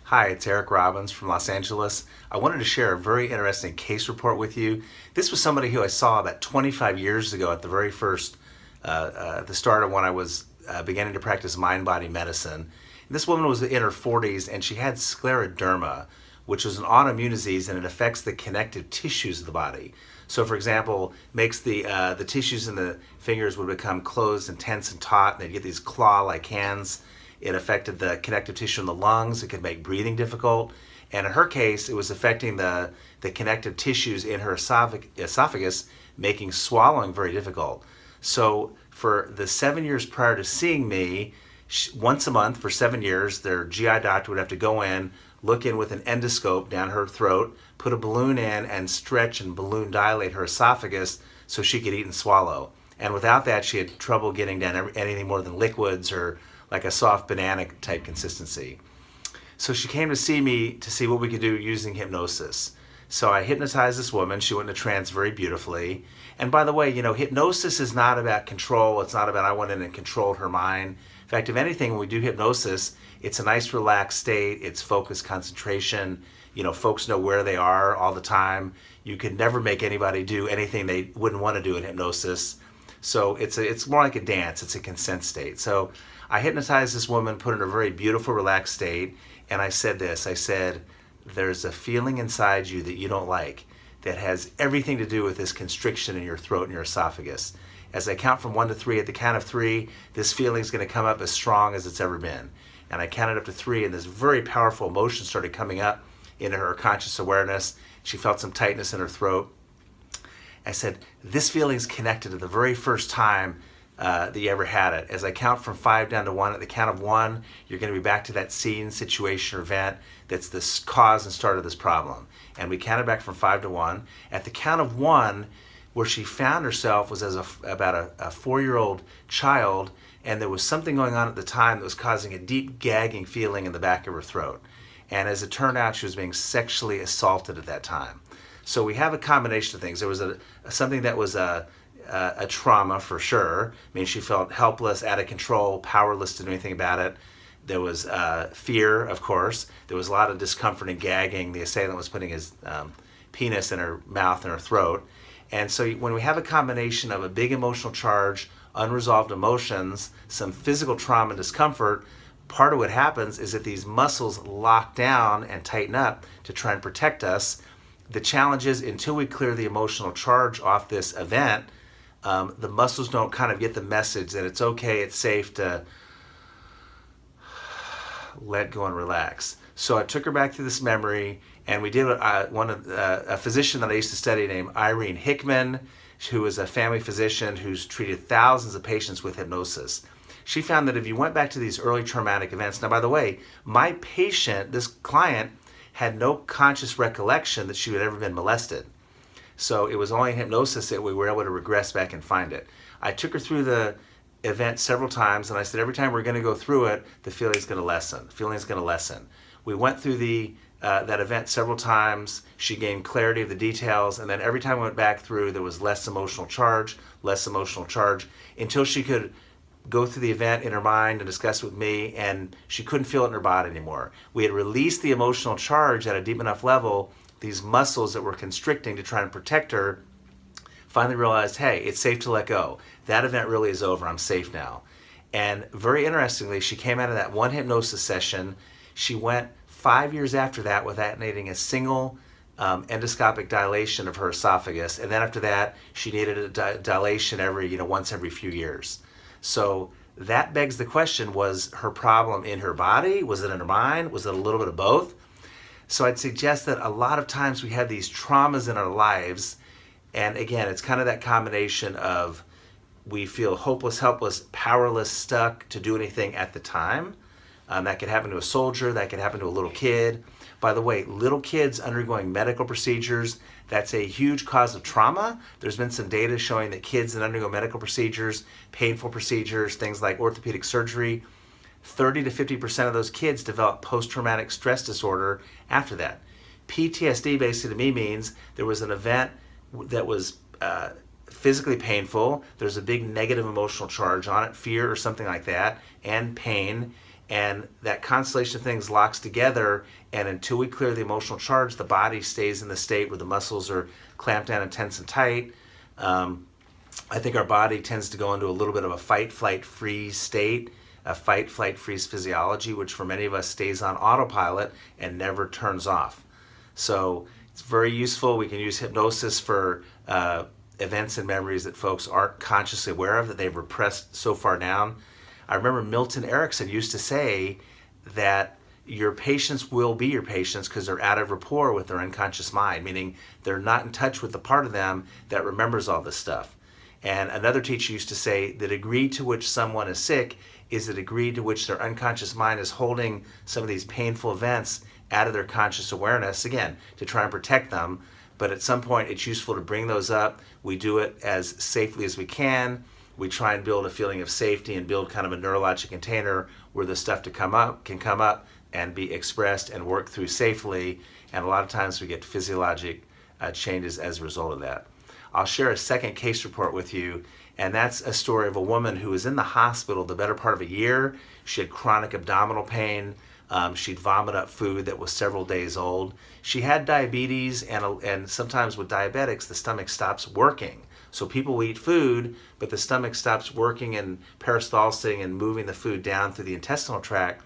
Hi, it's Eric Robbins from Los Angeles. I wanted to share a very interesting case report with you. This was somebody who I saw about 25 years ago at the very first, the start of when I was beginning to practice mind-body medicine. And this woman was in her 40s and she had scleroderma, which is an autoimmune disease and it affects the connective tissues of the body. So for example, makes the tissues in the fingers would become closed and tense and taut, and they'd get these claw-like hands. It affected the connective tissue in the lungs. It could make breathing difficult. And in her case, it was affecting the connective tissues in her esophagus, making swallowing very difficult. So for the 7 years prior to seeing me, once a month for 7 years, their GI doctor would have to go in, look in with an endoscope down her throat, put a balloon in, and stretch and balloon dilate her esophagus so she could eat and swallow. And without that, she had trouble getting down anything more than liquids or like a soft banana type consistency. So she came to see me to see what we could do using hypnosis. So I hypnotized this woman. She went into trance very beautifully. And by the way, hypnosis is not about control. It's not about I went in and controlled her mind. In fact, if anything, when we do hypnosis, it's a nice relaxed state. It's focused concentration. Folks know where they are all the time. You can never make anybody do anything they wouldn't want to do in hypnosis. So it's more like a dance. It's a consent state. So I hypnotized this woman, put her in a very beautiful, relaxed state, and I said this. I said, there's a feeling inside you that you don't like that has everything to do with this constriction in your throat and your esophagus. As I count from 1 to 3, at the count of 3, this feeling is going to come up as strong as it's ever been. And I counted up to 3, and this very powerful emotion started coming up into her conscious awareness. She felt some tightness in her throat. I said, this feeling is connected to the very first time that you ever had it. As I count from 5 down to 1, at the count of 1, you're going to be back to that scene, situation, or event that's the cause and start of this problem. And we counted back from 5 to 1. At the count of 1, where she found herself was as about a 4-year-old child, and there was something going on at the time that was causing a deep gagging feeling in the back of her throat. And as it turned out, she was being sexually assaulted at that time. So we have a combination of things. There was something that was a trauma for sure. I mean, she felt helpless, out of control, powerless to do anything about it. There was fear, of course. There was a lot of discomfort and gagging. The assailant was putting his penis in her mouth and her throat. And so when we have a combination of a big emotional charge, unresolved emotions, some physical trauma and discomfort, part of what happens is that these muscles lock down and tighten up to try and protect us. The challenge is until we clear the emotional charge off this event, the muscles don't kind of get the message that it's okay, it's safe to let go and relax. So I took her back through this memory, and we did a physician that I used to study named Irene Hickman, who was a family physician who's treated thousands of patients with hypnosis. She found that if you went back to these early traumatic events, now by the way, my patient, this client, had no conscious recollection that she had ever been molested. So it was only in hypnosis that we were able to regress back and find it. I took her through the event several times, and I said every time we're going to go through it, the feeling's going to lessen. The feeling's going to lessen. We went through that event several times. She gained clarity of the details, and then every time we went back through, there was less emotional charge, until she could go through the event in her mind and discuss it with me, and she couldn't feel it in her body anymore. We had released the emotional charge at a deep enough level. These muscles that were constricting to try and protect her finally realized, hey, it's safe to let go. That event really is over. I'm safe now. And very interestingly, she came out of that one hypnosis session. She went 5 years after that without needing a single endoscopic dilation of her esophagus. And then after that, she needed a dilation once every few years. So that begs the question, was her problem in her body? Was it in her mind? Was it a little bit of both? So I'd suggest that a lot of times we have these traumas in our lives, and again, it's kind of that combination of we feel hopeless, helpless, powerless, stuck to do anything at the time. That could happen to a soldier, that could happen to a little kid. By the way, little kids undergoing medical procedures, that's a huge cause of trauma. There's been some data showing that kids that undergo medical procedures, painful procedures, things like orthopedic surgery, 30 to 50% of those kids develop post-traumatic stress disorder after that. PTSD basically to me means there was an event that was physically painful, there's a big negative emotional charge on it, fear or something like that, and pain, And that constellation of things locks together, and until we clear the emotional charge, the body stays in the state where the muscles are clamped down and tense and tight. I think our body tends to go into a little bit of a fight, flight, freeze state, a fight, flight, freeze physiology, which for many of us stays on autopilot and never turns off. So it's very useful. We can use hypnosis for events and memories that folks aren't consciously aware of, that they've repressed so far down. I remember Milton Erickson used to say that your patients will be your patients because they're out of rapport with their unconscious mind, meaning they're not in touch with the part of them that remembers all this stuff. And another teacher used to say the degree to which someone is sick is the degree to which their unconscious mind is holding some of these painful events out of their conscious awareness, again, to try and protect them. But at some point, it's useful to bring those up. We do it as safely as we can. We try and build a feeling of safety and build kind of a neurologic container where the stuff can come up and be expressed and worked through safely. And a lot of times we get physiologic changes as a result of that. I'll share a second case report with you, and that's a story of a woman who was in the hospital the better part of a year. She had chronic abdominal pain. She'd vomit up food that was several days old. She had diabetes, and sometimes with diabetics, the stomach stops working. So people will eat food, but the stomach stops working and peristalsing and moving the food down through the intestinal tract,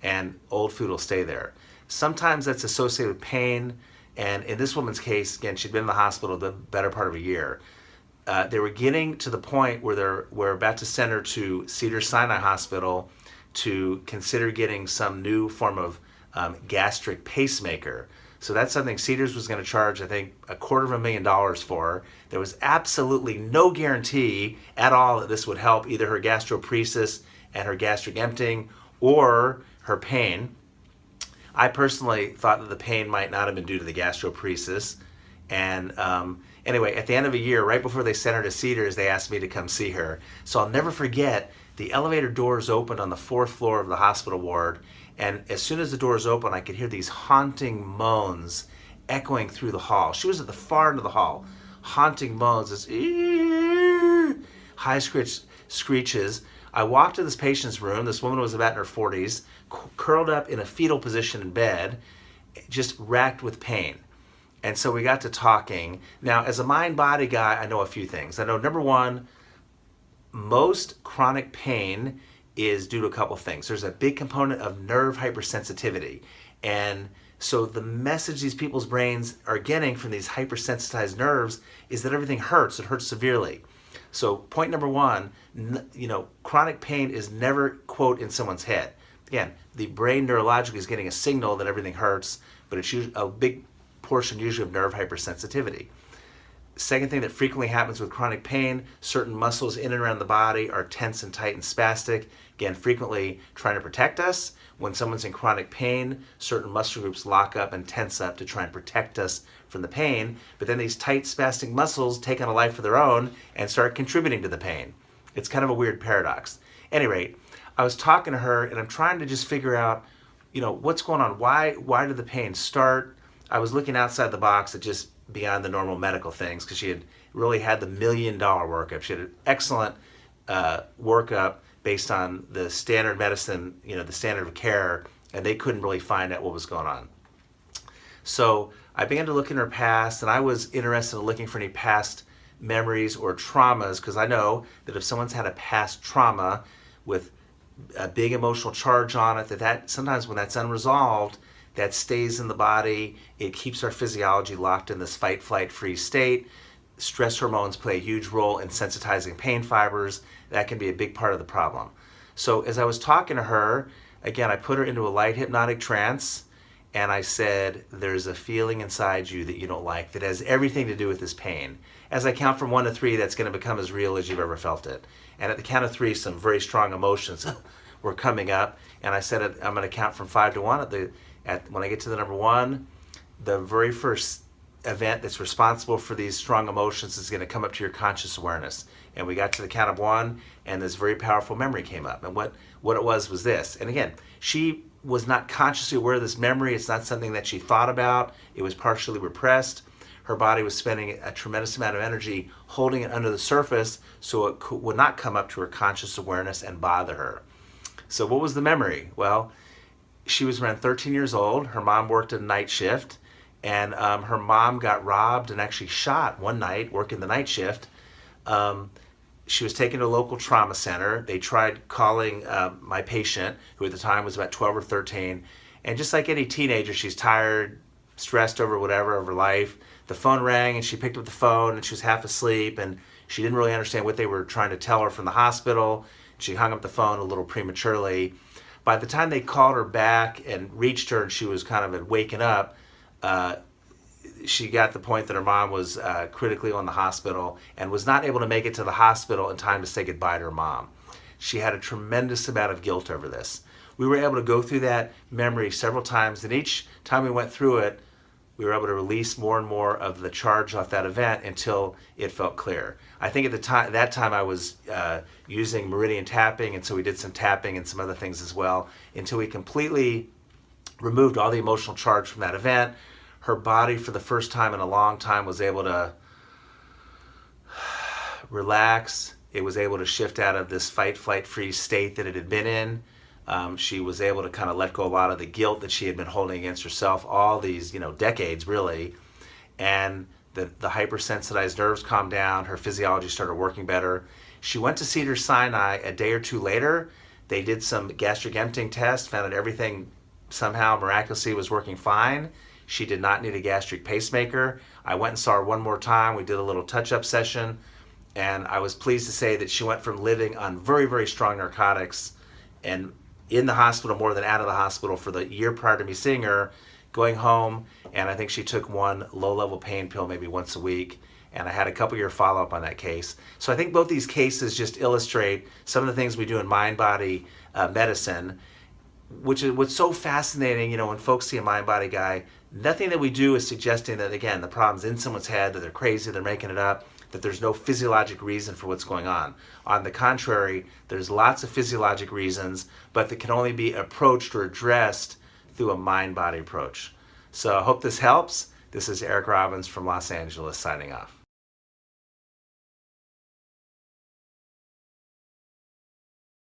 and old food will stay there. Sometimes that's associated with pain, and in this woman's case, again, she'd been in the hospital the better part of a year. They were getting to the point where we're about to send her to Cedars-Sinai Hospital to consider getting some new form of gastric pacemaker. So that's something Cedars was going to charge, I think, $250,000 for. There was absolutely no guarantee at all that this would help either her gastroparesis and her gastric emptying or her pain. I personally thought that the pain might not have been due to the gastroparesis. And anyway, at the end of a year, right before they sent her to Cedars, they asked me to come see her. So I'll never forget, the elevator doors opened on the 4th floor of the hospital ward. And as soon as the doors opened, I could hear these haunting moans echoing through the hall. She was at the far end of the hall. Haunting moans, this high screeches. I walked to this patient's room. This woman was about in her 40s, curled up in a fetal position in bed, just racked with pain. And so we got to talking. Now, as a mind-body guy, I know a few things. I know, number one, most chronic pain is due to a couple things. There's a big component of nerve hypersensitivity. And so the message these people's brains are getting from these hypersensitized nerves is that everything hurts. It hurts severely. So point number one, chronic pain is never, quote, in someone's head. Again, the brain neurologically is getting a signal that everything hurts, but it's usually a big portion usually of nerve hypersensitivity. Second thing that frequently happens with chronic pain, certain muscles in and around the body are tense and tight and spastic. Again, frequently trying to protect us. When someone's in chronic pain, certain muscle groups lock up and tense up to try and protect us from the pain. But then these tight spastic muscles take on a life of their own and start contributing to the pain. It's kind of a weird paradox. At any rate, I was talking to her and I'm trying to just figure out, what's going on? Why did the pain start? I was looking outside the box at just beyond the normal medical things because she had really had the $1 million workup. She had an excellent workup based on the standard medicine, the standard of care, and they couldn't really find out what was going on. So I began to look in her past, and I was interested in looking for any past memories or traumas because I know that if someone's had a past trauma with a big emotional charge on it, that sometimes when that's unresolved, that stays in the body. It keeps our physiology locked in this fight, flight, freeze state. Stress hormones play a huge role in sensitizing pain fibers. That can be a big part of the problem. So as I was talking to her, again, I put her into a light hypnotic trance, and I said, there's a feeling inside you that you don't like that has everything to do with this pain. As I count from 1 to 3, that's going to become as real as you've ever felt it. And at the count of 3, some very strong emotions were coming up, and I said, I'm going to count from 5 to 1. When I get to the number 1, the very first event that's responsible for these strong emotions is going to come up to your conscious awareness. And we got to the count of 1, and this very powerful memory came up. And what it was this. And again, she was not consciously aware of this memory. It's not something that she thought about. It was partially repressed. Her body was spending a tremendous amount of energy holding it under the surface so it would not come up to her conscious awareness and bother her. So what was the memory? Well, she was around 13 years old. Her mom worked a night shift, and her mom got robbed and actually shot one night working the night shift. She was taken to a local trauma center. They tried calling my patient, who at the time was about 12 or 13. And just like any teenager, she's tired, stressed over whatever, over life. The phone rang and she picked up the phone and she was half asleep and she didn't really understand what they were trying to tell her from the hospital. She hung up the phone a little prematurely. By the time they called her back and reached her and she was kind of waking up, she got the point that her mom was critically ill in the hospital and was not able to make it to the hospital in time to say goodbye to her mom. She had a tremendous amount of guilt over this. We were able to go through that memory several times, and each time we went through it, we were able to release more and more of the charge off that event until it felt clear. I think at the time, that time I was using meridian tapping, and so we did some tapping and some other things as well until we completely removed all the emotional charge from that event. Her body, for the first time in a long time, was able to relax. It was able to shift out of this fight, flight, freeze state that it had been in. She was able to kind of let go a lot of the guilt that she had been holding against herself all these, decades really. And the hypersensitized nerves calmed down. Her physiology started working better. She went to Cedars-Sinai a day or two later. They did some gastric emptying tests, found that everything somehow miraculously was working fine. She did not need a gastric pacemaker. I went and saw her one more time. We did a little touch-up session. And I was pleased to say that she went from living on very, very strong narcotics and in the hospital more than out of the hospital for the year prior to me seeing her, going home, and I think she took one low-level pain pill maybe once a week, and I had a couple-year follow-up on that case. So I think both these cases just illustrate some of the things we do in mind-body medicine, which is what's so fascinating, when folks see a mind-body guy, nothing that we do is suggesting that, again, the problem's in someone's head, that they're crazy, they're making it up, that there's no physiologic reason for what's going on. On the contrary, there's lots of physiologic reasons, but that can only be approached or addressed through a mind-body approach. So I hope this helps. This is Eric Robbins from Los Angeles signing off.